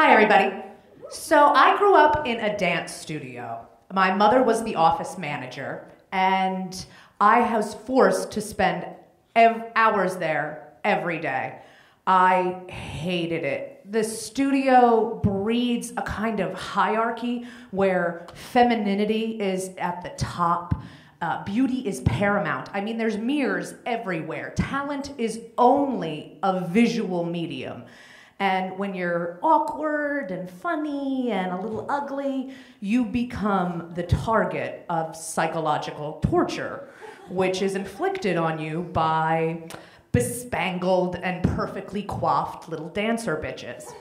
Hi, everybody. So I grew up in a dance studio. My mother was the office manager, and I was forced to spend hours there every day. I hated it. The studio breeds a kind of hierarchy where femininity is at the top. Beauty is paramount. I mean, there's mirrors everywhere. Talent is only a visual medium. And when you're awkward and funny and a little ugly, you become the target of psychological torture, which is inflicted on you by bespangled and perfectly coiffed little dancer bitches.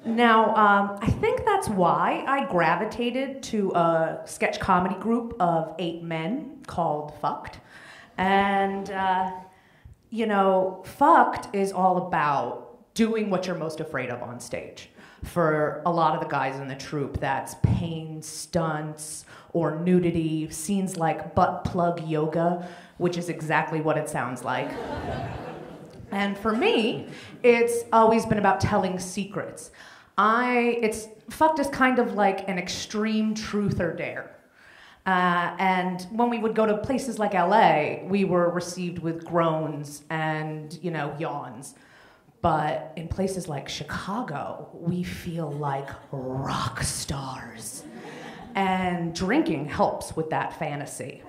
Now, I think that's why I gravitated to a sketch comedy group of 8 men called Fucked. And, Fucked is all about doing what you're most afraid of on stage. For a lot of the guys in the troupe, that's pain, stunts, or nudity, scenes like butt plug yoga, which is exactly what it sounds like. And for me, it's always been about telling secrets. Fucked is kind of like an extreme truth or dare. And when we would go to places like LA, we were received with groans and, yawns. But in places like Chicago, we feel like rock stars. And drinking helps with that fantasy.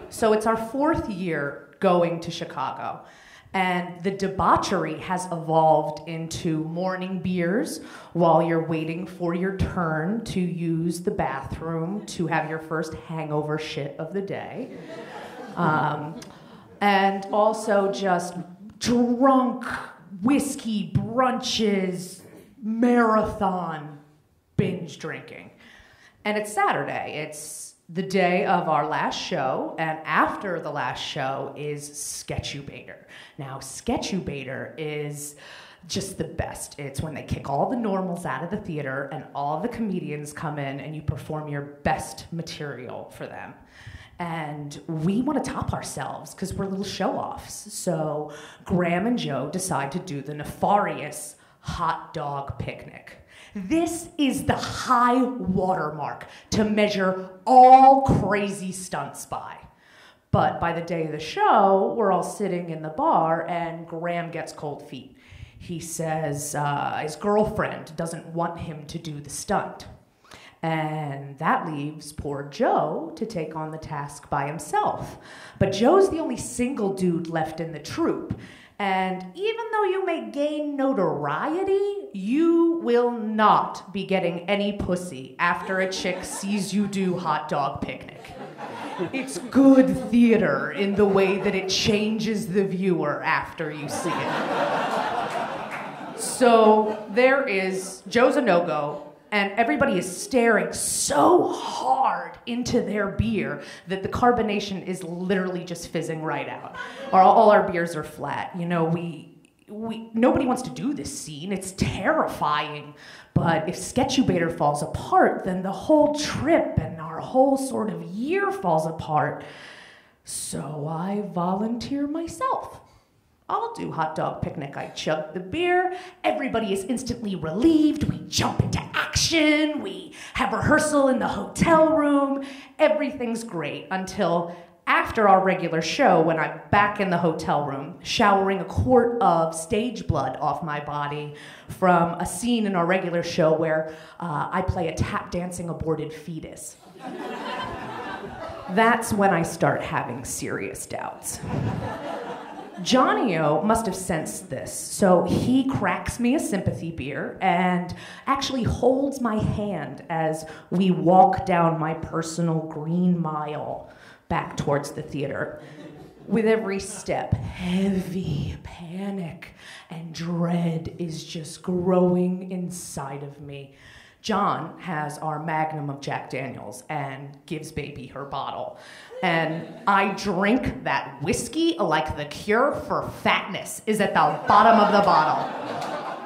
So it's our 4th year going to Chicago. And the debauchery has evolved into morning beers while you're waiting for your turn to use the bathroom to have your first hangover shit of the day. And also just drunk whiskey brunches, marathon binge drinking. And it's Saturday. It's the day of our last show, and after the last show is Sketchubator. Now, Sketchubator is just the best. It's when they kick all the normals out of the theater and all the comedians come in and you perform your best material for them. And we want to top ourselves because we're little show-offs. So Graham and Joe decide to do the nefarious hot dog picnic. This is the high watermark to measure all crazy stunts by. But by the day of the show, we're all sitting in the bar and Graham gets cold feet. He says his girlfriend doesn't want him to do the stunt. And that leaves poor Joe to take on the task by himself. But Joe's the only single dude left in the troupe. And even though you may gain notoriety, you will not be getting any pussy after a chick sees you do hot dog picnic. It's good theater in the way that it changes the viewer after you see it. So Joe's a no-go, and everybody is staring so hard into their beer that the carbonation is literally just fizzing right out. All our beers are flat. Nobody wants to do this scene. It's terrifying. But if Sketchubator falls apart, then the whole trip and our whole sort of year falls apart. So I volunteer myself. I'll do hot dog picnic. I chug the beer. Everybody is instantly relieved. We jump into action. We have rehearsal in the hotel room. Everything's great until after our regular show, when I'm back in the hotel room, showering a quart of stage blood off my body from a scene in our regular show where I play a tap dancing aborted fetus. That's when I start having serious doubts. Johnny-O must have sensed this, so he cracks me a sympathy beer and actually holds my hand as we walk down my personal green mile back towards the theater. With every step, heavy panic and dread is just growing inside of me. John has our magnum of Jack Daniels and gives baby her bottle. And I drink that whiskey like the cure for fatness is at the bottom of the bottle.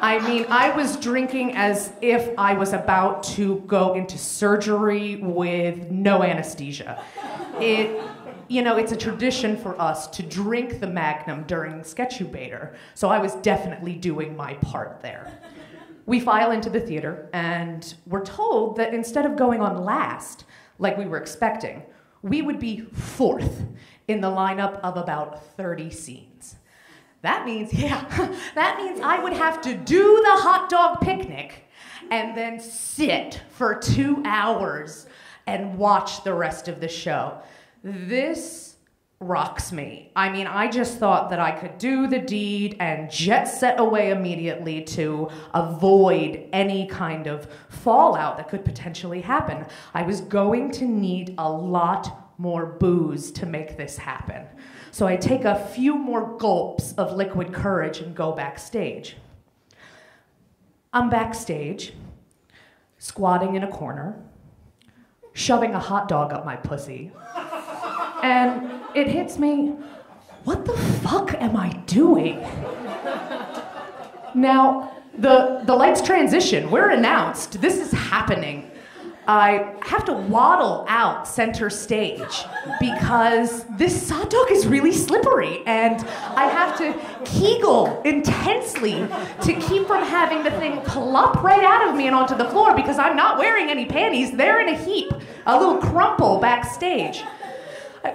I mean, I was drinking as if I was about to go into surgery with no anesthesia. it's a tradition for us to drink the Magnum during Sketchubator, so I was definitely doing my part there. We file into the theater, and we're told that instead of going on last, like we were expecting, we would be fourth in the lineup of about 30 scenes. That means I would have to do the hot dog picnic and then sit for 2 hours and watch the rest of the show. This rocks me. I mean, I just thought that I could do the deed and jet set away immediately to avoid any kind of fallout that could potentially happen. I was going to need a lot more booze to make this happen. So I take a few more gulps of liquid courage and go backstage. I'm backstage, squatting in a corner, shoving a hot dog up my pussy, and it hits me, what the fuck am I doing? Now, the lights transition, we're announced, this is happening. I have to waddle out center stage because this hot dog is really slippery and I have to kegel intensely to keep from having the thing plop right out of me and onto the floor because I'm not wearing any panties. They're in a heap, a little crumple backstage.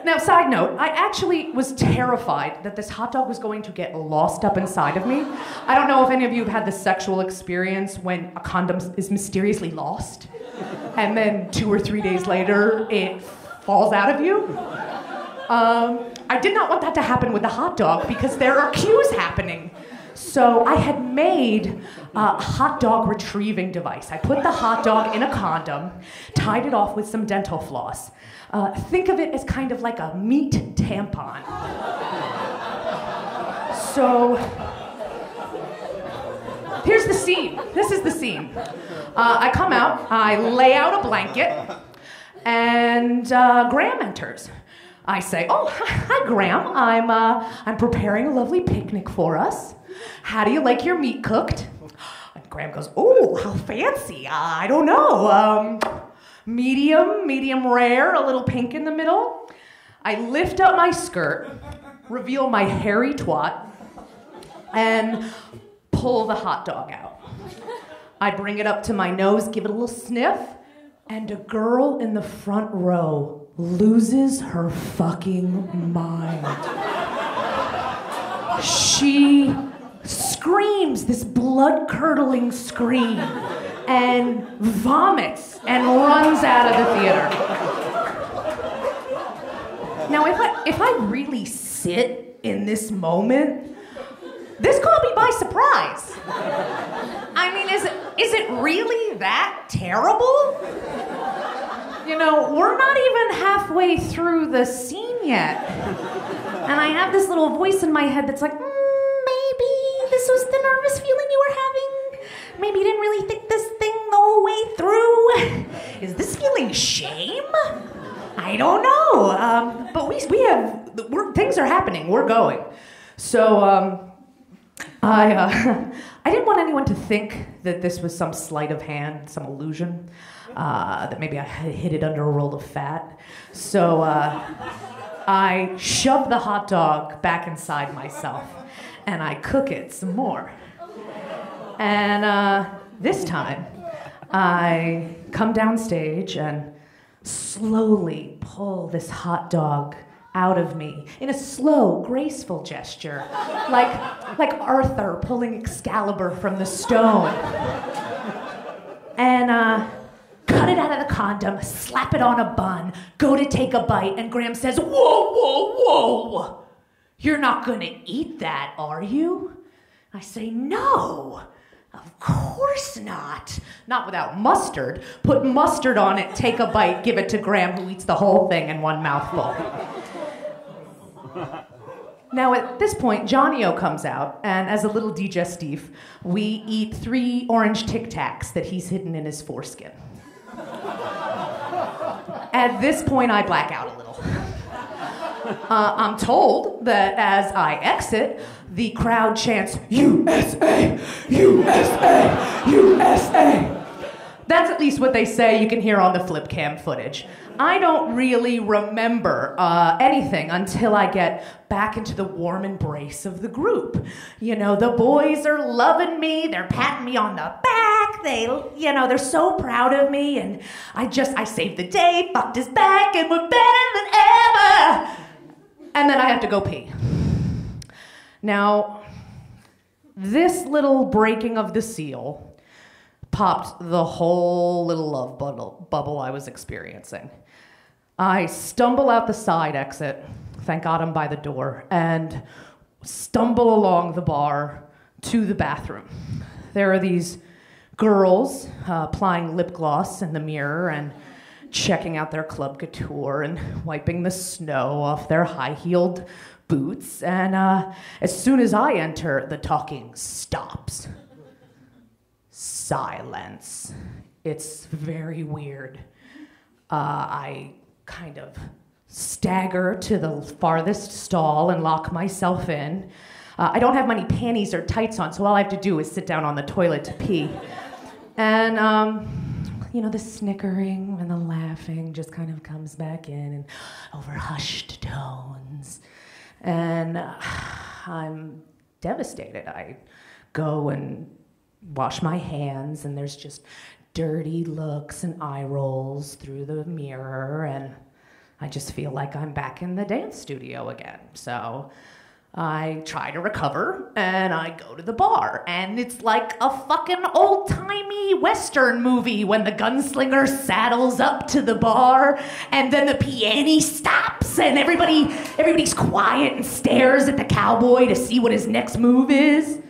Now, side note, I actually was terrified that this hot dog was going to get lost up inside of me. I don't know if any of you have had the sexual experience when a condom is mysteriously lost, and then 2 or 3 days later, it falls out of you. I did not want that to happen with the hot dog because there are cues happening. So I had made a hot dog retrieving device. I put the hot dog in a condom, tied it off with some dental floss. Think of it as kind of like a meat tampon. So, here's the scene. This is the scene. I come out, I lay out a blanket, and Graham enters. I say, "Oh, hi, Graham. I'm preparing a lovely picnic for us. How do you like your meat cooked?" And Graham goes, "Oh, how fancy. I don't know. Medium rare, a little pink in the middle." I lift up my skirt, reveal my hairy twat, and pull the hot dog out. I bring it up to my nose, give it a little sniff, and a girl in the front row loses her fucking mind. She screams this blood-curdling scream and vomits and runs out of the theater. Now, if I really sit in this moment, this caught me by surprise. I mean, is it really that terrible? We're not even halfway through the scene yet. And I have this little voice in my head that's like, maybe this was the nervous feeling you were having. Maybe you didn't really think this thing the whole way through. Is this feeling shame? I don't know. But things are happening. We're going. So I didn't want anyone to think that this was some sleight of hand, some illusion, that maybe I had hid it under a roll of fat. So I shove the hot dog back inside myself and I cook it some more. And this time, I come downstage and slowly pull this hot dog out of me in a slow, graceful gesture, like Arthur pulling Excalibur from the stone. And cut it out of the condom, slap it on a bun, go to take a bite, and Graham says, "Whoa, whoa, whoa! You're not gonna eat that, are you?" I say, "No, of course not. Not without mustard. Put mustard on it, take a bite, give it to Graham, who eats the whole thing in one mouthful." Now at this point, Johnny-O comes out, and as a little digestif, we eat 3 orange Tic Tacs that he's hidden in his foreskin. At this point, I black out a little. I'm told that as I exit, the crowd chants, "USA! USA! USA!" That's at least what they say you can hear on the flip cam footage. I don't really remember anything until I get back into the warm embrace of the group. You know, the boys are loving me, they're patting me on the back, they're so proud of me, and I saved the day, fucked his back, and we're better than ever. And then I have to go pee. Now, this little breaking of the seal popped the whole little love bubble I was experiencing. I stumble out the side exit, thank God I'm by the door, and stumble along the bar to the bathroom. There are these girls applying lip gloss in the mirror and checking out their club couture and wiping the snow off their high-heeled boots, and as soon as I enter, the talking stops. Silence. It's very weird. I kind of stagger to the farthest stall and lock myself in. I don't have many panties or tights on, so all I have to do is sit down on the toilet to pee. And, the snickering and the laughing just kind of comes back in and over hushed tones. And I'm devastated. I go and wash my hands, and there's just dirty looks and eye rolls through the mirror, and I just feel like I'm back in the dance studio again. So I try to recover, and I go to the bar, and it's like a fucking old-timey Western movie when the gunslinger saddles up to the bar, and then the piano stops, and everybody's quiet and stares at the cowboy to see what his next move is.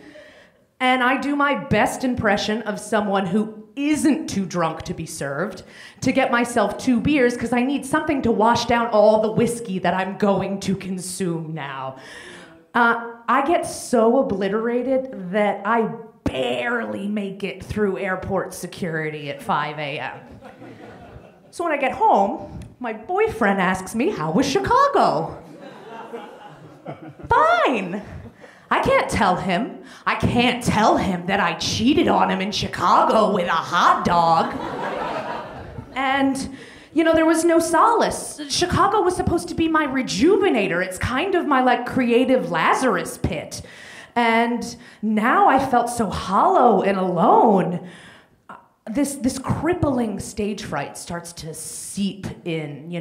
And I do my best impression of someone who isn't too drunk to be served to get myself 2 beers because I need something to wash down all the whiskey that I'm going to consume now. I get so obliterated that I barely make it through airport security at 5 a.m. So when I get home, my boyfriend asks me, "How was Chicago?" Fine. I can't tell him that I cheated on him in Chicago with a hot dog. And, there was no solace. Chicago was supposed to be my rejuvenator. It's kind of my, creative Lazarus pit. And now I felt so hollow and alone. This crippling stage fright starts to seep in,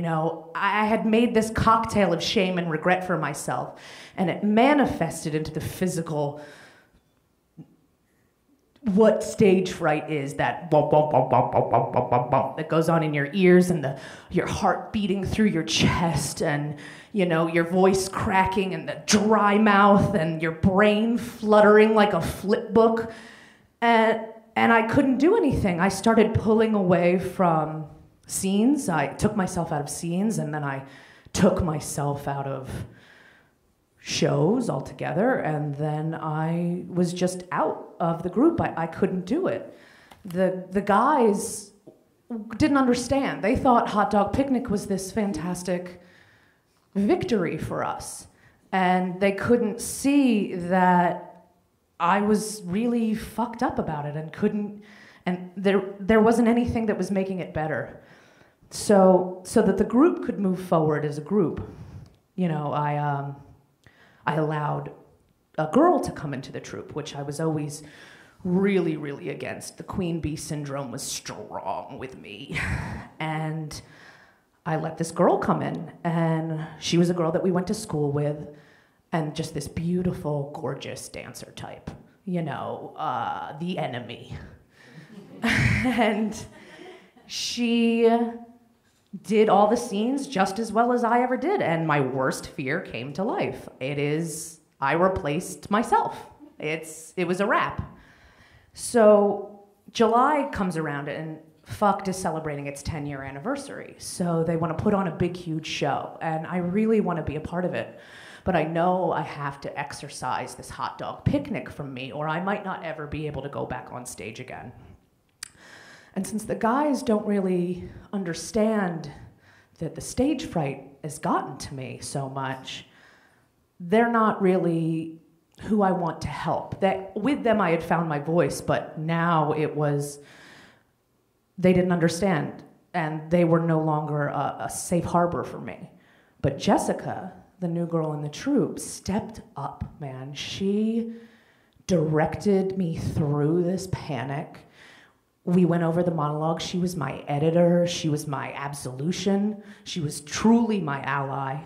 I had made this cocktail of shame and regret for myself, and it manifested into the physical, what stage fright is, that bump, bump, bump, bump, bump, bump, bump, bump, bump that goes on in your ears, and your heart beating through your chest, and your voice cracking, and the dry mouth, and your brain fluttering like a flip book. And I couldn't do anything. I started pulling away from scenes. I took myself out of scenes, and then I took myself out of shows altogether, and then I was just out of the group. I couldn't do it. The guys didn't understand. They thought Hot Dog Picnic was this fantastic victory for us, and they couldn't see that I was really fucked up about it and there wasn't anything that was making it better. So that the group could move forward as a group, I allowed a girl to come into the troupe, which I was always really, really against. The queen bee syndrome was strong with me. And I let this girl come in, and she was a girl that we went to school with, and just this beautiful, gorgeous dancer type, the enemy. And she did all the scenes just as well as I ever did, and my worst fear came to life. I replaced myself. It was a wrap. So July comes around, and Fucked is celebrating its 10-year anniversary, so they want to put on a big, huge show, and I really want to be a part of it. But I know I have to exercise this Hot Dog Picnic from me, or I might not ever be able to go back on stage again. And since the guys don't really understand that the stage fright has gotten to me so much, they're not really who I want to help. With them I had found my voice, but now it was they didn't understand, and they were no longer a safe harbor for me. But Jessica, the new girl in the troupe, stepped up, man. She directed me through this panic. We went over the monologue. She was my editor. She was my absolution. She was truly my ally.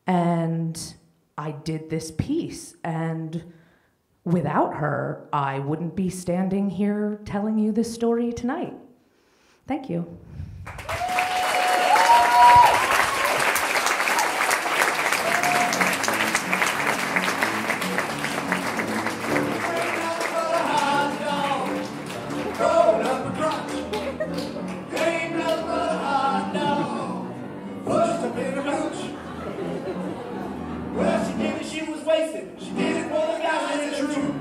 And I did this piece. And without her, I wouldn't be standing here telling you this story tonight. Thank you. Well, she did it, she was wasted. She did it for the guys in the truth.